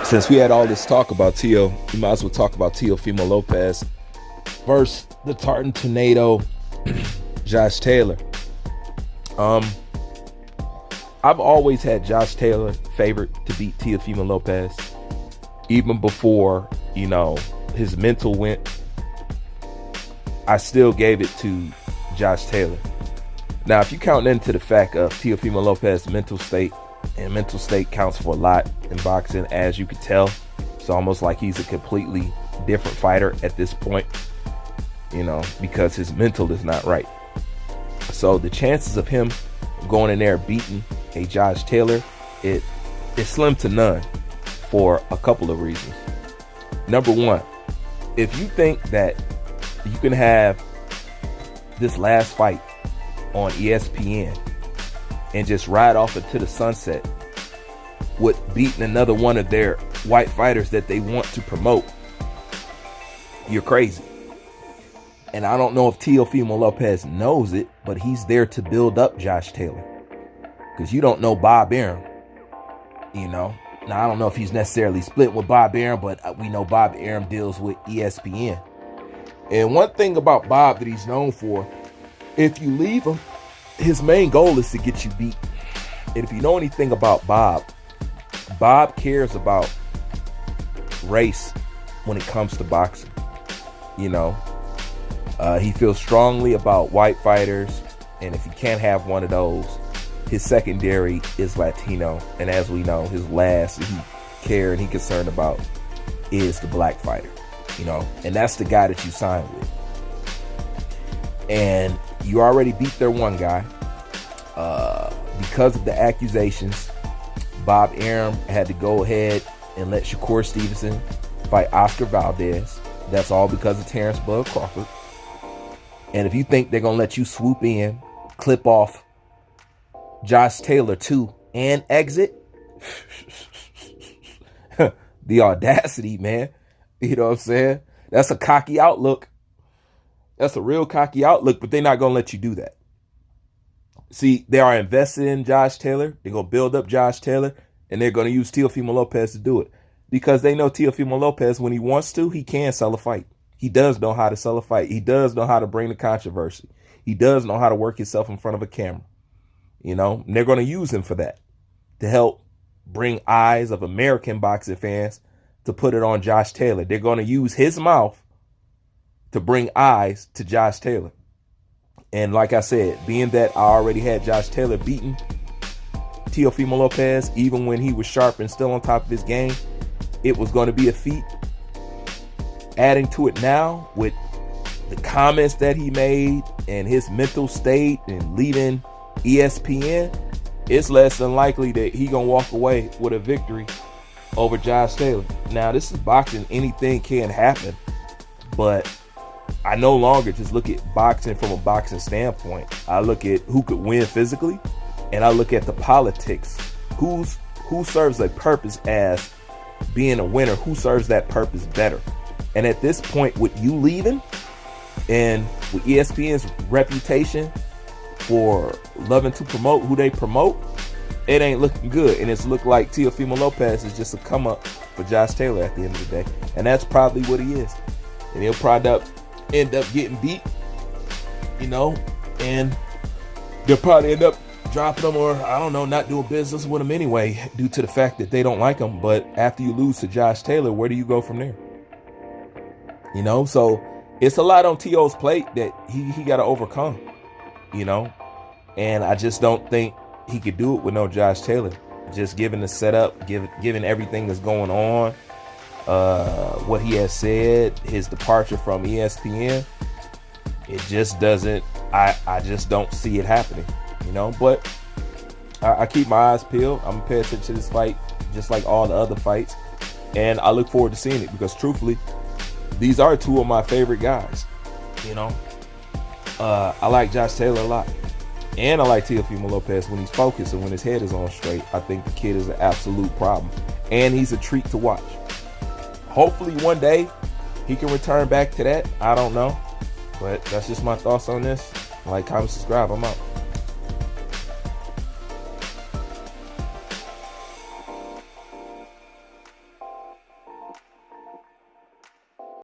Since we had all this talk about Tio, we might as well talk about Teofimo Lopez versus the Tartan Tornado, Josh Taylor. I've always had Josh Taylor favored to beat Teofimo Lopez, even before his mental went. I still gave it to Josh Taylor. Now, if you count into the fact of Teofimo Lopez's mental state, and mental state counts for a lot in boxing, as you can tell, it's almost like he's a completely different fighter at this point, because his mental is not right. So the chances of him going in there beating a Josh Taylor, it's slim to none for a couple of reasons. Number one, if you think that you can have this last fight on ESPN and just ride off into the sunset with beating another one of their white fighters that they want to promote, you're crazy. And I don't know if Teofimo Lopez knows it, but he's there to build up Josh Taylor. Because you don't know Bob Arum, Now, I don't know if he's necessarily split with Bob Arum, but we know Bob Arum deals with ESPN. And one thing about Bob that he's known for, if you leave him, his main goal is to get you beat. And if you know anything about Bob cares about race when it comes to boxing. He feels strongly about white fighters, and if he can't have one of those, his secondary is Latino. And as we know, his last he care and he concerned about is the black fighter, and that's the guy that you sign with. And you already beat their one guy. Because of the accusations, Bob Arum had to go ahead and let Shakur Stevenson fight Oscar Valdez. That's all because of Terrence Bud Crawford. And if you think they're going to let you swoop in, clip off Josh Taylor too, and exit, the audacity, man. You know what I'm saying? That's a cocky outlook. That's a real cocky outlook, but they're not going to let you do that. See, they are invested in Josh Taylor. They're going to build up Josh Taylor, and they're going to use Teofimo Lopez to do it. Because they know Teofimo Lopez, when he wants to, he can sell a fight. He does know how to sell a fight. He does know how to bring the controversy. He does know how to work himself in front of a camera. And they're going to use him for that, to help bring eyes of American boxing fans to put it on Josh Taylor. They're going to use his mouth to bring eyes to Josh Taylor. And like I said, being that I already had Josh Taylor beaten Teofimo Lopez, even when he was sharp and still on top of his game, it was going to be a feat. Adding to it now with the comments that he made and his mental state and leaving ESPN, it's less than likely that he gonna walk away with a victory over Josh Taylor. Now, this is boxing. Anything can happen, but I no longer just look at boxing from a boxing standpoint. I look at who could win physically, and I look at the politics. Who serves a purpose as being a winner? Who serves that purpose better? And at this point, with you leaving, and with ESPN's reputation for loving to promote who they promote, it ain't looking good. And it's looked like Teofimo Lopez is just a come up for Josh Taylor at the end of the day. And that's probably what he is. And he'll probably end up getting beat, and they'll probably end up dropping him, or I don't know, not doing business with him anyway, due to the fact that they don't like him. But after you lose to Josh Taylor, where do you go from there? So it's a lot on T.O.'s plate that he got to overcome, and I just don't think he could do it with no Josh Taylor. Just given the setup, given everything that's going on, what he has said, his departure from ESPN, it just doesn't, I just don't see it happening, but I keep my eyes peeled. I'm gonna pay attention to this fight just like all the other fights, and I look forward to seeing it, because truthfully, these are two of my favorite guys. I like Josh Taylor a lot, and I like Teofimo Lopez when he's focused and when his head is on straight. I think the kid is an absolute problem, and he's a treat to watch. Hopefully one day he can return back to that. I don't know, but that's just my thoughts on this. Like, comment, subscribe. I'm out.